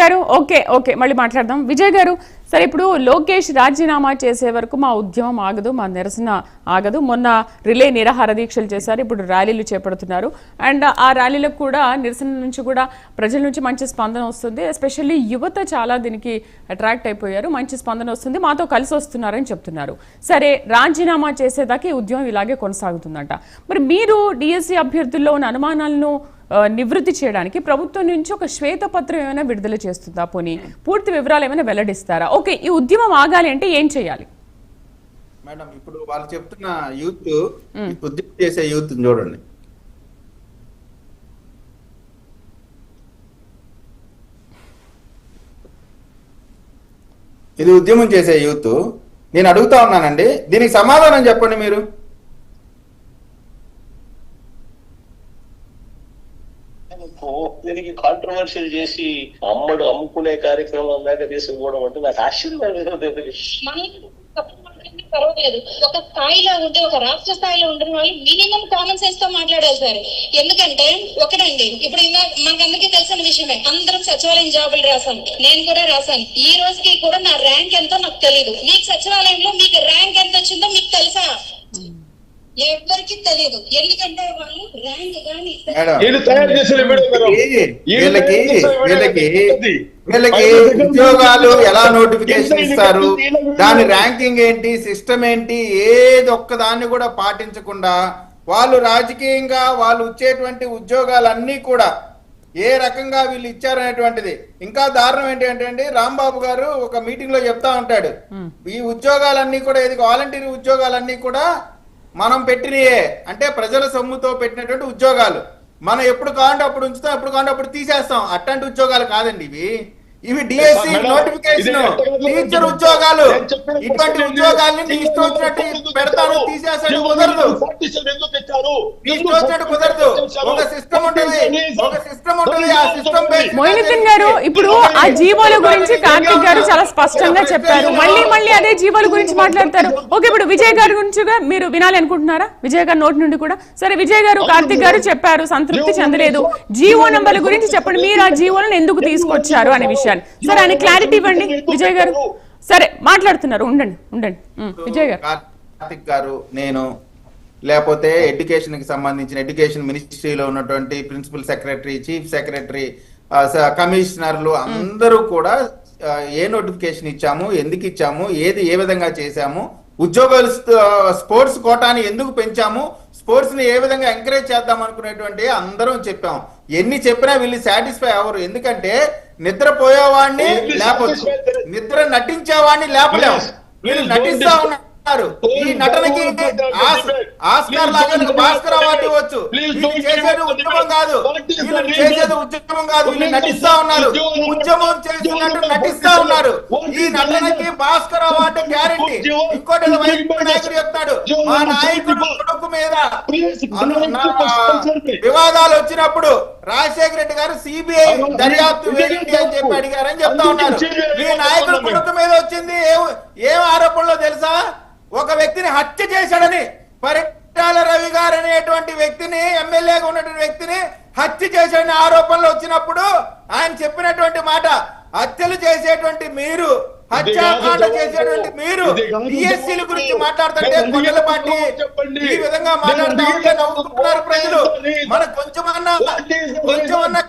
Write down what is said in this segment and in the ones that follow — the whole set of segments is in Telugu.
గారు ఓకే ఓకే మళ్ళీ మాట్లాడదాం. విజయ్ గారు సరే, ఇప్పుడు లోకేష్ రాజీనామా చేసే వరకు మా ఉద్యమం ఆగదు, మా నిరసన ఆగదు. మొన్న రిలే నిరాహార దీక్షలు చేశారు, ఇప్పుడు ర్యాలీలు చేపడుతున్నారు. అండ్ ఆ ర్యాలీలకు కూడా నిరసన నుంచి కూడా ప్రజల నుంచి మంచి స్పందన వస్తుంది. ఎస్పెషల్లీ యువత చాలా దీనికి అట్రాక్ట్ అయిపోయారు, మంచి స్పందన వస్తుంది, మాతో కలిసి వస్తున్నారని చెప్తున్నారు. సరే, రాజీనామా చేసేదాకా ఈ ఉద్యమం ఇలాగే కొనసాగుతుందంట. మరి మీరు డిఎస్సి అభ్యర్థుల్లో ఉన్న అనుమానాలను నివృత్తి చేయడానికి ప్రభుత్వం నుంచి ఒక శ్వేతపత్రం ఏమైనా విడుదల చేస్తుందా? పోనీ పూర్తి వివరాలు ఏమైనా వెల్లడిస్తారా? ఓకే, ఈ ఉద్యమం ఆగాలి అంటే ఏం చేయాలి మేడం? ఇప్పుడు వాళ్ళు చెప్తున్న యూత్, ఉద్యమం చేసే యూత్ చూడండి. ఇది ఉద్యమం చేసే యూత్. నేను అడుగుతా ఉన్నానండి, దీనికి సమాధానం చెప్పండి మీరు. దీనికి కాంట్రవర్షియల్ చేసి అమ్ముకునే కార్యక్రమం దాకా తీసుకుపోవడం అంటే నాకు ఆశ్చర్యం. పర్వాలేదు, ఒక స్థాయిలో ఉంటే, ఒక రాష్ట్ర స్థాయిలో ఉండిన వాళ్ళు మినిమం కామన్ సెన్స్ తో మాట్లాడారు సార్. ఎందుకంటే ఒకటండి, ఇప్పుడు మనకు అందరికీ తెలిసిన విషయమే, అందరం సచివాలయం జాబులు రాసాం, నేను కూడా రాసాను. ఈ రోజుకి కూడా నా ర్యాంక్ ఎంతో నాకు తెలియదు. మీకు సచివాలయంలో మీకు ర్యాంక్ ఎంత వచ్చిందో మీకు తెలుసా? ఎవరికి తెలియదు. ఎందుకంటే వాళ్ళు ర్యాంక్ గానీ వీళ్ళకి ఉద్యోగాలు ఎలా నోటిఫికేషన్ ఇస్తారు, దాని ర్యాంకింగ్ ఏంటి, సిస్టమ్ ఏంటి, ఏది ఒక్కదాన్ని కూడా పాటించకుండా వాళ్ళు రాజకీయంగా వాళ్ళు ఇచ్చేటువంటి ఉద్యోగాలన్నీ కూడా ఏ రకంగా వీళ్ళు ఇచ్చారనేటువంటిది. ఇంకా దారుణం ఏంటంటే రాంబాబు గారు ఒక మీటింగ్ లో చెప్తా ఉంటాడు, ఈ ఉద్యోగాలన్నీ కూడా ఏది వాలంటీర్ ఉద్యోగాలన్నీ కూడా మనం పెట్టినయే, అంటే ప్రజల సొమ్ముతో పెట్టినటువంటి ఉద్యోగాలు. మనం ఎప్పుడు కావాలంటే అప్పుడు ఉంచుతాం, ఎప్పుడు కావాలంటే అప్పుడు తీసేస్తాం. అట్లాంటి ఉద్యోగాలు కాదండి ఇవి డిఎస్సి నోటిఫికేషన్, టీచర్ ఉద్యోగాలు. ఇటువంటి ఉద్యోగాల్ని ఇష్టం వచ్చినట్టు పెడతాను, తీసేసాడు కుదరదు, ఇష్టం వచ్చినట్టు కుదరదు. ఒక సిస్టమ్ ఉంటుంది, ఒక సిస్టమ్ ఉంటుంది. ఆ సిస్టమ్ మొయినుద్దీన్ గారు ఇప్పుడు ఆ జీవోల గురించి కార్తిక్ గారు చాలా స్పష్టంగా చెప్పారు. మళ్ళీ అదే జీవోల గురించి మాట్లాడతారు. ఓకే, ఇప్పుడు విజయ్ గారి గురించి మీరు వినాలి అనుకుంటున్నారా? విజయ్ గారి నోటి నుండి కూడా. సరే, విజయ్ గారు కార్తిక్ గారు చెప్పారు, సంతృప్తి చెందలేదు. జీవో నంబర్ల గురించి చెప్పండి, మీరు ఆ జీవోలను ఎందుకు తీసుకొచ్చారు అనే విషయాన్ని. సరే, ఆయన క్లారిటీ ఇవ్వండి విజయ్ గారు. సరే, మాట్లాడుతున్నారు, ఉండండి విజయ్ గారు. కార్తిక్ గారు, నేను లేకపోతే ఎడ్యుకేషన్ కి సంబంధించిన ఎడ్యుకేషన్ మినిస్ట్రీలో ఉన్నటువంటి ప్రిన్సిపల్ సెక్రటరీ, చీఫ్ సెక్రటరీ, కమిషనర్లు అందరూ కూడా ఏ నోటిఫికేషన్ ఇచ్చాము, ఎందుకు ఇచ్చాము, ఏది ఏ విధంగా చేశాము, ఉద్యోగాలు స్పోర్ట్స్ కోటాని ఎందుకు పెంచాము, స్పోర్ట్స్ ని ఏ విధంగా ఎంకరేజ్ చేద్దాం అనుకునేటువంటి అందరం చెప్పాం. ఎన్ని చెప్పినా వీళ్ళు సాటిస్ఫై అవ్వరు. ఎందుకంటే నిద్రపోయేవాడిని లేపొచ్చు, నిద్ర నటించేవాడిని లేపలేము. వీళ్ళు నటిస్తా ఉన్నారు. ఈ నటనకి ఆస్కార్ లాగా భాస్కర్ అవార్డు ఇవ్వచ్చు. వీళ్ళు చేసేది ఉద్యమం కాదు, వీళ్ళు నటిస్తా ఉన్నారు, ఉద్యమం చేసినట్టు నటిస్తా ఉన్నారు. ఈ నటనకి భాస్కర్ అవార్డు గ్యారెంటీ. ఇంకోటి నాయకుడు చెప్తాడు, మా నాయకుడు కొడుకు మీద వివాదాలు వచ్చినప్పుడు రాజశేఖర రెడ్డి గారు సిబిఐ దర్యాప్తు వేయండి అని చెప్పి అడిగారని చెప్తా ఉన్నారు. మీ నాయకుడు కొడుకు మీద వచ్చింది ఏం ఆరోపణలో తెలుసా? ఒక వ్యక్తిని హత్య చేశాడని, పరిటాల రవి గారు అనేటువంటి వ్యక్తిని, ఎమ్మెల్యేగా ఉన్నటువంటి వ్యక్తిని హత్య చేశాడని ఆరోపణలు వచ్చినప్పుడు ఆయన చెప్పినటువంటి మాట, హత్యలు చేసేటువంటి మీరు, హత్యాకాండ చేసేటువంటి మీరు డిఎస్సీల గురించి మాట్లాడుతుంటే కొండల పార్టీ ఈ విధంగా మాట్లాడుతూ ఉంటే నవ్వుకుంటున్నారు ప్రజలు. మనకు కొంచెమన్నా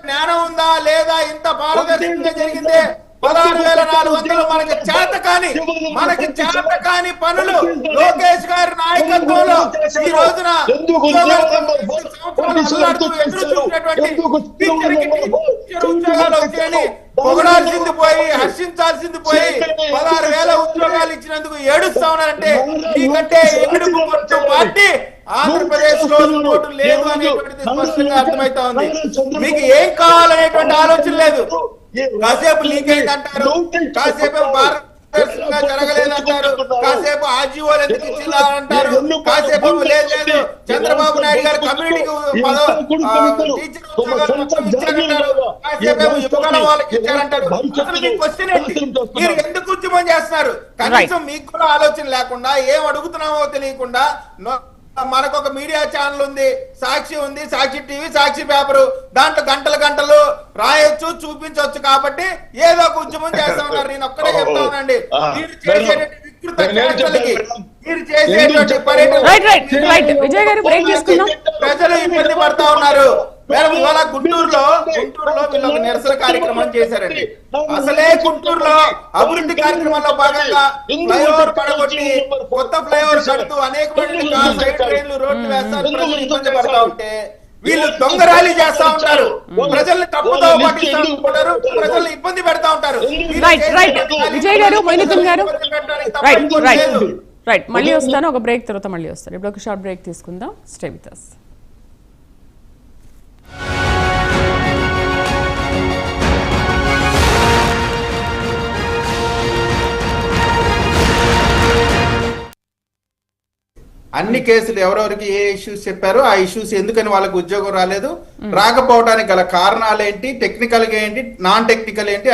జ్ఞానం ఉందా లేదా? ఇంత పారదర్శకంగా జరిగిందే 16,400 మనకి చేత కాని పనులు లోకేష్ గారి నాయకత్వంలో ఈ రోజున ఉద్యోగాలు వచ్చాయని పొగడాల్సింది పోయి, హర్షించాల్సింది పోయి 16,000 ఉద్యోగాలు ఇచ్చినందుకు ఏడుస్తా ఉన్నారంటే మీకంటే ఏడుపు పార్టీ ఆంధ్రప్రదేశ్ లో ఓటు లేదు అనేటువంటిది స్పష్టంగా అర్థమైతా ఉంది. మీకు ఏం కావాలనేటువంటి ఆలోచన లేదు. కాసేపు లీక్ అయిందంటారు, కాసేపు పారదర్శకంగా జరగలేదంటారు, కాసేపు ఆర్జీఓలు ఎందుకు ఇచ్చిందా అంటారు, కాసేపు లేదు చంద్రబాబు నాయుడు గారు కమ్యూనిటీకి టీచర్ ఇచ్చారంటారు, కాసేపు యువకుల వాళ్ళకి ఇచ్చారంటారు. అసలు మీ క్వశ్చన్ ఏంటి? మీరు ఎందుకు ఉద్యమం చేస్తున్నారు? కనీసం మీకు కూడా ఆలోచన లేకుండా, ఏం అడుగుతున్నామో తెలియకుండా మనకు ఒక మీడియా ఛానల్ ఉంది, సాక్షి ఉంది, సాక్షి టీవీ, సాక్షి పేపరు, దాంట్లో గంటలు గంటలు రాయొచ్చు, చూపించవచ్చు. కాబట్టి ఏదో ఒక ఉద్యమం చేస్తా ఉన్నారు. నేను ఒక్కడే చెప్తానండి, మీరు చేసేటువంటి వికృత చర్చలకి, మీరు చేసేటువంటి పర్యటన విజయ్ గారు బ్రేక్ తీసుకుందాం. ప్రజలు ఇబ్బంది పడతా ఉన్నారు. మేడం ఇవాళ గుంటూరులో వీళ్ళు ఒక నిరసన కార్యక్రమం చేశారండి. అసలే గుంటూరులో అభివృద్ధి కార్యక్రమంలో భాగంగా ఫ్లైఓవర్ పడగొట్టి కొత్త ఫ్లైఓవర్ కడుతూ అనేకమైన సైడ్ ట్రైన్లు రోడ్లు వేస్తారు, ప్రజలు ఇబ్బంది పడతా ఉంటే వీళ్ళు దొంగ ర్యాలీ చేస్తా ఉంటారు, ప్రజల్ని తప్పుదో పట్టిస్తా ఉంటారు, ప్రజల్ని ఇబ్బంది పెడతా ఉంటారు. విజయ్ గారు, మొయినుద్దీన్ గారు, రైట్ మళ్ళీ వస్తాను, ఒక బ్రేక్ తర్వాత మళ్ళీ వస్తాను. ఇప్పుడు ఒక షార్ట్ బ్రేక్ తీసుకుందాం. Stay with us. అన్ని కేసులు ఎవరెవరికి ఏ ఇష్యూస్ చెప్పారో ఆ ఇష్యూస్ ఎందుకని వాళ్ళకి ఉద్యోగం రాలేదు, రాకపోవడానికి గల కారణాలు ఏంటి, టెక్నికల్ గా ఏంటి, నాన్ టెక్నికల్ ఏంటి,